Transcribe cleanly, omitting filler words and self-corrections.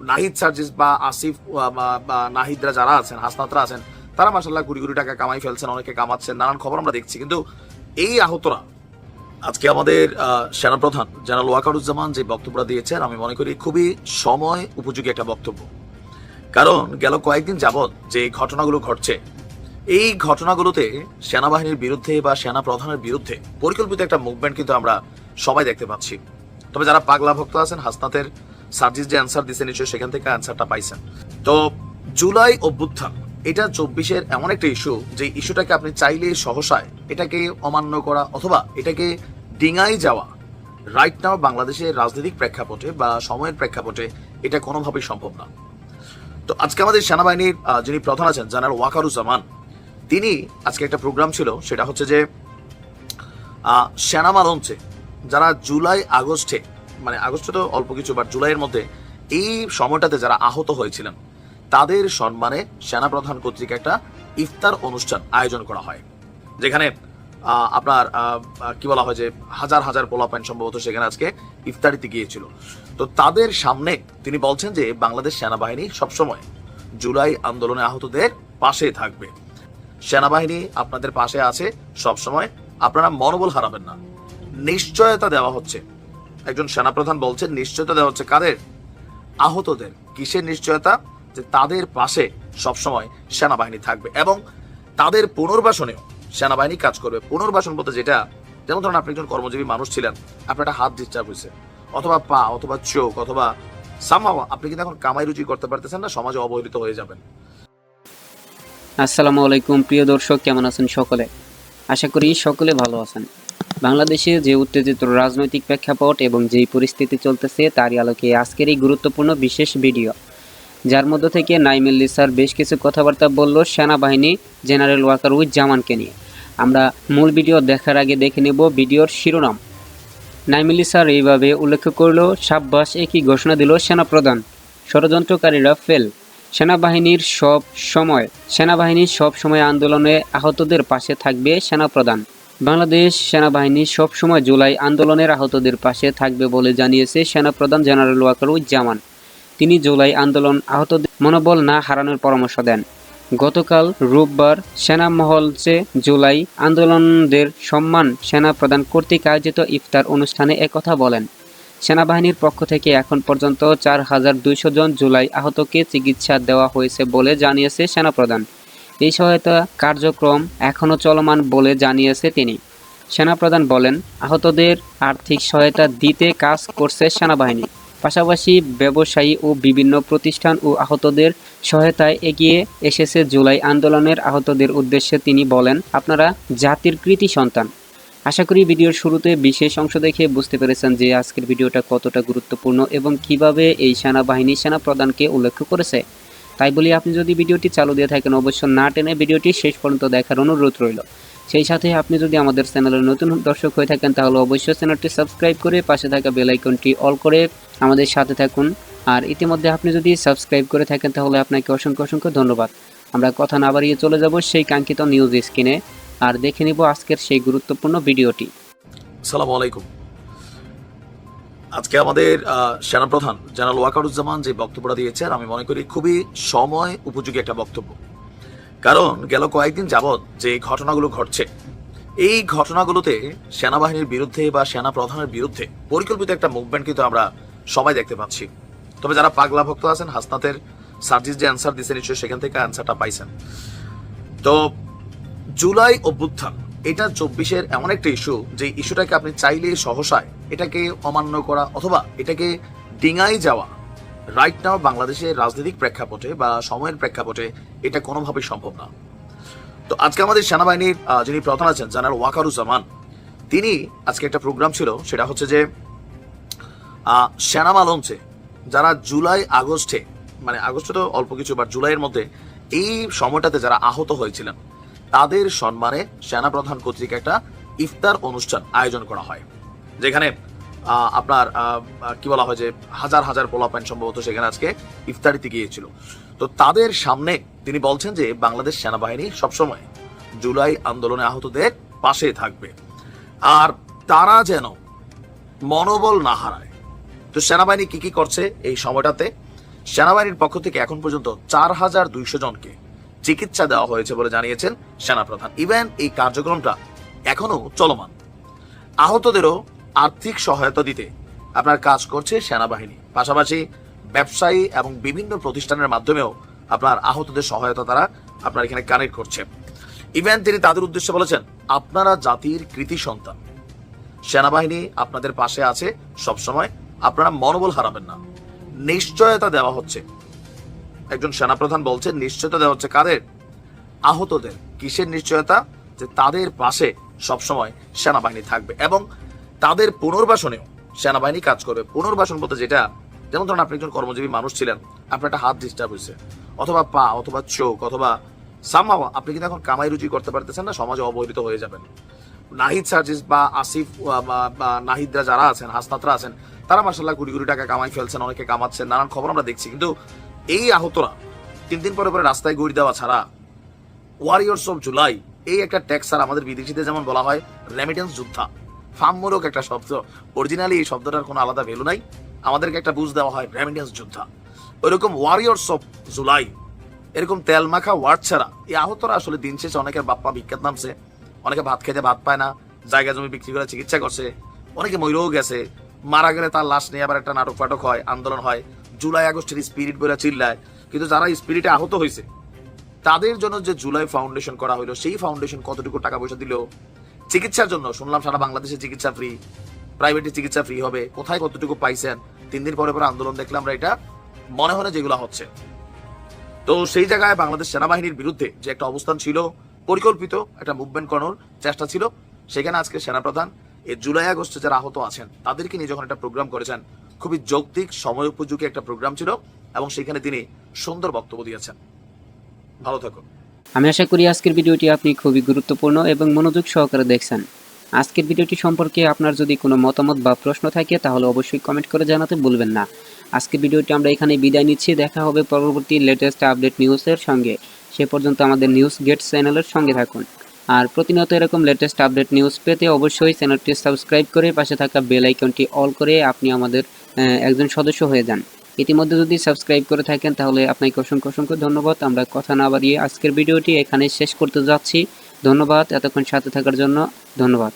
নাহিদ সার্জিস বা আসিফ বা নাহিদরা যারা আছেন, হাসনাতরা আছেন, তারা মাশাআল্লাহ কোটি কোটি টাকা কামাই ফেলছেন, অনেকে কামাচ্ছেন, নানান খবর আমরা দেখছি। কিন্তু এই আহতরা আজকে আমাদের সেনাপ্রধান জেনারেল ওয়াকারুজ্জামান যে বক্তব্যটা দিয়েছেন, আমি মনে করি খুবই সময় উপযোগী একটা বক্তব্য। কারণ গেল কয়েকদিন যাবৎ যে ঘটনাগুলো ঘটছে, এই ঘটনাগুলোতে সেনাবাহিনীর বিরুদ্ধে বা সেনা প্রধানের বিরুদ্ধে পরিকল্পিত একটা মুভমেন্ট কিন্তু আমরা সবাই দেখতে পাচ্ছি। তবে যারা পাগলা ভক্ত আছেন, হাসনাতের সার্জিস যে অ্যান্সার দিচ্ছে, নিশ্চয়ই সেখান থেকে অ্যান্সারটা পাইছেন। তো জুলাই অভ্যুত্থান এটা 24-এর এমন একটা ইস্যু, যে ইস্যুটাকে আপনি চাইলে সহসায় এটাকে অমান্য করা অথবা এটাকে ডিঙাই যাওয়া রাইট নাও বাংলাদেশের রাজনৈতিক প্রেক্ষাপটে বা সময়ের প্রেক্ষাপটে এটা কোনোভাবেই সম্ভব না। তো আজকে আমাদের সেনাবাহিনীর যিনি প্রধান আছেন জেনারেল ওয়াকারুজ্জামান, তিনি আজকে একটা প্রোগ্রাম ছিল, সেটা হচ্ছে যে সেনা মঞ্চে যারা জুলাই আগস্টে, মানে আগস্টে তো অল্প কিছু, বাট জুলাইয়ের মধ্যে এই সময়টাতে যারা আহত হয়েছিলেন তাদের সম্মানে সেনাপ্রধান কর্তৃক একটা ইফতার অনুষ্ঠান আয়োজন করা হয়, যেখানে আপনার কি বলা হয় যে হাজার হাজার পোলাপাইন সম্ভবত সেখানে আজকে ইফতারিতে গিয়েছিল। তো তাদের সামনে তিনি বলছেন যে বাংলাদেশ সেনাবাহিনী সবসময় জুলাই আন্দোলনে আহতদের পাশে থাকবে, সেনাবাহিনী আপনাদের পাশে আছে সবসময়, আপনারা মনোবল হারাবেন না। নিশ্চয়তা দেওয়া হচ্ছে, একজন সেনাপ্রধান বলছেন নিশ্চয়তা দেওয়া হচ্ছে কাদের? আহতদের। কিসের নিশ্চয়তা? যে তাদের পাশে সবসময় সেনাবাহিনী থাকবে এবং তাদের পুনর্বাসনেও সেনাবাহিনী কাজ করবে। পুনর্বাসন বলতে যেটা, যেমন ধরুন আপনি একজন কর্মজীবী মানুষ ছিলেন, আপনার একটা হাত ডিস্টার্ব হয়েছে অথবা পা অথবা চোখ অথবা সামহাও আপনি কিন্তু এখন কামাই রুজি করতে পারতেছেন না, সমাজে অবহেলিত হয়ে যাবেন। আসসালামু আলাইকুম প্রিয় দর্শক, কেমন আছেন সকলে? আশা করি সকলে ভালো আছেন। বাংলাদেশে যে উত্তেজিত রাজনৈতিক প্রেক্ষাপট এবং যেই পরিস্থিতি চলতেছে তারই আলোকে আজকের এই গুরুত্বপূর্ণ বিশেষ ভিডিও, যার মধ্য থেকে নাইমুল্লি স্যার বেশ কিছু কথাবার্তা বলল সেনাবাহিনী জেনারেল ওয়াকারুজ্জামানকে নিয়ে। আমরা মূল ভিডিও দেখার আগে দেখে নেব ভিডিওর শিরোনাম। নাইমুল্লি স্যার এইভাবে উল্লেখ করল, সাব্বাস, একই ঘোষণা দিল সেনাপ্রধান, ষড়যন্ত্রকারীরা ফেল। সেনাবাহিনীর সব সময় আন্দোলনে আহতদের পাশে থাকবে সেনাপ্রধান। বাংলাদেশ সেনাবাহিনী সব সময় জুলাই আন্দোলনের আহতদের পাশে থাকবে বলে জানিয়েছে সেনাপ্রধান জেনারেল ওয়াকারুজ্জামান। তিনি জুলাই আন্দোলন আহতদের মনোবল না হারানোর পরামর্শ দেন। গতকাল রোববার সেনা মহলসে জুলাই আন্দোলনদের সম্মান সেনা প্রধান কর্তৃক আয়োজিত ইফতার অনুষ্ঠানে একথা বলেন। সেনাবাহিনীর পক্ষ থেকে এখন পর্যন্ত 4200 জন জুলাই আহতকে চিকিৎসা দেওয়া হয়েছে বলে জানিয়েছে সেনাপ্রধান। এই সহায়তা কার্যক্রম এখনও চলমান বলে জানিয়েছে তিনি। সেনাপ্রধান বলেন, আহতদের আর্থিক সহায়তা দিতে কাজ করছে সেনাবাহিনী। পাশাপাশি ব্যবসায়ী ও বিভিন্ন প্রতিষ্ঠান ও আহতদের সহায়তায় এগিয়ে এসেছে জুলাই আন্দোলনের আহতদের উদ্দেশ্যে তিনি বলেন, আপনারা জাতির কৃতি সন্তান। আশা করি ভিডিওর শুরুতে বিশেষ অংশ দেখে বুঝতে পেরেছেন যে আজকের ভিডিওটা কতটা গুরুত্বপূর্ণ এবং কিভাবে এই সেনাবাহিনী সেনাপ্রধানকে উল্লেখ করেছে। তাই বলি আপনি যদি ভিডিওটি চালু দিয়ে থাকেন অবশ্যই না টেনে ভিডিওটি শেষ পর্যন্ত দেখার অনুরোধ রইল। সেই সাথে আপনি যদি আমাদের চ্যানেলের নতুন দর্শক হয়ে থাকেন তাহলে অবশ্যই চ্যানেলটি সাবস্ক্রাইব করে পাশে থাকা বেল আইকনটি অল করে আমাদের সাথে থাকুন। আর ইতিমধ্যে আপনি যদি সাবস্ক্রাইব করে থাকেন তাহলে আপনাকে অসংখ্য অসংখ্য ধন্যবাদ। আমরা কথা না বাড়িয়ে চলে যাব সেই কাঙ্ক্ষিত নিউজ স্ক্রিনে আর দেখে নিব আজকের সেই গুরুত্বপূর্ণ ভিডিওটি। আসসালামু আলাইকুম। আজকে আমাদের সেনাপ্রধান জেনারেল ওয়াকারুজ্জামান যে বক্তব্যটা দিয়েছেন, আমি মনে করি খুবই সময় উপযোগী একটা বক্তব্য। কারণ গেল কয়েকদিন যাবৎ যে ঘটনাগুলো ঘটছে, এই ঘটনাগুলোতে সেনাবাহিনীর বিরুদ্ধে বা সেনা প্রধানের বিরুদ্ধে পরিকল্পিত একটা মুভমেন্ট কিন্তু আমরা সবাই দেখতে পাচ্ছি। তবে যারা পাগলা ভক্ত আছেন, হাসনাতের সার্জিস যে অ্যান্সার দিচ্ছে, নিশ্চয়ই সেখান থেকে অ্যান্সারটা পাইছেন। তো জুলাই অভ্যুত্থান এটা 24-এর এমন একটা ইস্যু, যে ইস্যুটাকে আপনি চাইলে সহসায় এটাকে অমান্য করা অথবা এটাকে ডিঙাই যাওয়া রাইট নাও বাংলাদেশের রাজনৈতিক প্রেক্ষাপটে বা সময়ের প্রেক্ষাপটে এটা কোনোভাবেই সম্ভব না। তো আজকে আমাদের সেনাবাহিনীর যিনি প্রধান আছেন জেনারেল ওয়াকারুজ্জামান, তিনি আজকে একটা প্রোগ্রাম ছিল, সেটা হচ্ছে যে সেনা মঞ্চে যারা জুলাই আগস্টে, মানে আগস্টে তো অল্প কিছু, বাট জুলাইয়ের মধ্যে এই সময়টাতে যারা আহত হয়েছিলেন তাদের সম্মানে সেনাপ্রধান কর্তৃক একটা ইফতার অনুষ্ঠান আয়োজন করা হয়, যেখানে আপনার কি বলা হয় যে হাজার হাজার পোলাপাইন সম্ভবত সেখানে আজকে ইফতারিতে গিয়েছিল। তো তাদের সামনে তিনি বলছেন যে বাংলাদেশ সেনাবাহিনী সবসময় জুলাই আন্দোলনে আহতদের পাশে থাকবে আর তারা যেন মনোবল না হারায়। তো সেনাবাহিনী কি কি করছে এই সময়টাতে, সেনাবাহিনীর পক্ষ থেকে এখন পর্যন্ত 4200 জনকে চিকিৎসা দেওয়া হয়েছে বলে জানিয়েছেন সেনাপ্রধান। ইভেন এই কার্যক্রমটা এখনো চলমান। আহতদেরও আর্থিক সহায়তা দিতে আপনার কাজ করছে সেনাবাহিনী, পাশাপাশি ব্যবসায়ী এবং বিভিন্ন প্রতিষ্ঠানের মাধ্যমেও আপনার আহতদের সহায়তা তারা আপনার এখানে কানেক্ট করছে। ইভেন তিনি তাদের উদ্দেশ্যে বলেছেন, আপনারা জাতির কৃতি সন্তান, সেনাবাহিনী আপনাদের পাশে আছে সবসময়, আপনারা মনোবল হারাবেন না। নিশ্চয়তা দেওয়া হচ্ছে, একজন সেনাপ্রধান বলছেন নিশ্চয়তা দেওয়া হচ্ছে কাদের? আহতদের। কিসের নিশ্চয়তা? যে তাদের পাশে সবসময় সেনাবাহিনী থাকবে এবং তাদের পুনর্বাসনেও সেনাবাহিনী কাজ করবে। পুনর্বাসন বলতে যেটা, যেমন ধরুন আপনি একজন কর্মজীবী মানুষ ছিলেন, আপনার একটা হাত ডিস্টার্ব হয়েছে, অথবা পা, অথবা চোখ, অথবা সামহাও আপনি কিন্তু এখন কামাই রুজি করতে পারতেছেন না, সমাজে অবহেলিত হয়ে যাবেন। নাহিদ সার্জিস বা আসিফ বা নাহিদরা যারা আছেন, হাসনাতরা আছেন, তারা মার্শাল্লাহ কোটি কোটি টাকা কামাই ফেলছেন, অনেকে কামাচ্ছেন, নানান খবর আমরা দেখছি। কিন্তু এই আহতরা 3 দিন পরে পরে রাস্তায় গড়ি দেওয়া ছাড়া, ওয়ারিয়র্স অফ জুলাই এই একটা ট্যাগ স্যার আমাদের বিদেশিতে যেমন বলা হয় রেমিটেন্স যোদ্ধা, ফার্মমূলক একটা শব্দ, অরিজিনালি এই শব্দটার কোনো আলাদা ভ্যালু নাই, আমাদেরকে একটা বুঝ দেওয়া হয় রেমিটেন্স যোদ্ধা। ওইরকম ওয়ারিয়র্স অফ জুলাই, এরকম তেল মাখা ওয়ার্ড ছাড়া এই আহতরা আসলে দিন শেষে অনেকের বাপ্পা ভিক্ষাত নামছে, অনেকে ভাত খেতে ভাত পায় না, জায়গা জমি বিক্রি করে চিকিৎসা করছে, অনেকে মরেও গেছে, মারা গেলে তার লাশ নিয়ে আবার একটা নাটক ফাটক হয়, আন্দোলন হয়, জুলাই আগস্টের স্পিরিট বলে চিল্লায়। কিন্তু যারা স্পিরিটে আহত হয়েছে তাদের জন্য যে জুলাই ফাউন্ডেশন করা হলো, সেই ফাউন্ডেশন কতটুকু টাকা পয়সা দিল চিকিৎসার জন্য? শুনলাম সারা বাংলাদেশে চিকিৎসা ফ্রি, প্রাইভেটে চিকিৎসা ফ্রি হবে। কোথায় কতটুকু পাইছেন? 3 দিন পরে পরে আন্দোলন দেখলে আমরা এটা মনে হয় যেগুলো হচ্ছে। তো সেই জায়গায় বাংলাদেশ সেনাবাহিনীর বিরুদ্ধে যে একটা অবস্থান ছিল, পরিকল্পিত একটা মুভমেন্ট করানোর চেষ্টা ছিল, সেখানে আজকে সেনাপ্রধান এই জুলাই আগস্টে যারা আহত আছেন তাদেরকে নিয়ে যখন একটা প্রোগ্রাম করেছেন, খুবই যৌক্তিক সময় উপযোগী একটা প্রোগ্রাম ছিল এবং সেখানে তিনি সুন্দর বক্তব্য দিয়েছেন। ভালো থাকুন। আমি আশা করি আজকের ভিডিওটি আপনি খুবই গুরুত্বপূর্ণ এবং মনোযোগ সহকারে দেখছেন। আজকের ভিডিওটি সম্পর্কে আপনার যদি কোনো মতামত বা প্রশ্ন থাকে তাহলে অবশ্যই কমেন্ট করে জানাতে ভুলবেন না। আজকের ভিডিওটি আমরা এখানে বিদায় নিচ্ছি। দেখা হবে পরবর্তী লেটেস্ট আপডেট নিউজের সঙ্গে। সে পর্যন্ত আমাদের নিউজ গেট চ্যানেলের সঙ্গে থাকুন। আর প্রতিনিয়ত এরকম লেটেস্ট আপডেট নিউজ পেতে অবশ্যই চ্যানেলটি সাবস্ক্রাইব করে পাশে থাকা বেল আইকনটি অল করে আপনি আমাদের একজন সদস্য হয়ে যান। ইতিমধ্যে যদি সাবস্ক্রাইব করে থাকেন তাহলে আপনাকে অসংখ্য অসংখ্য ধন্যবাদ। আমরা কথা না বাড়িয়ে আজকের ভিডিওটি এখানে শেষ করতে যাচ্ছি। ধন্যবাদ এতক্ষণ সাথে থাকার জন্য। ধন্যবাদ।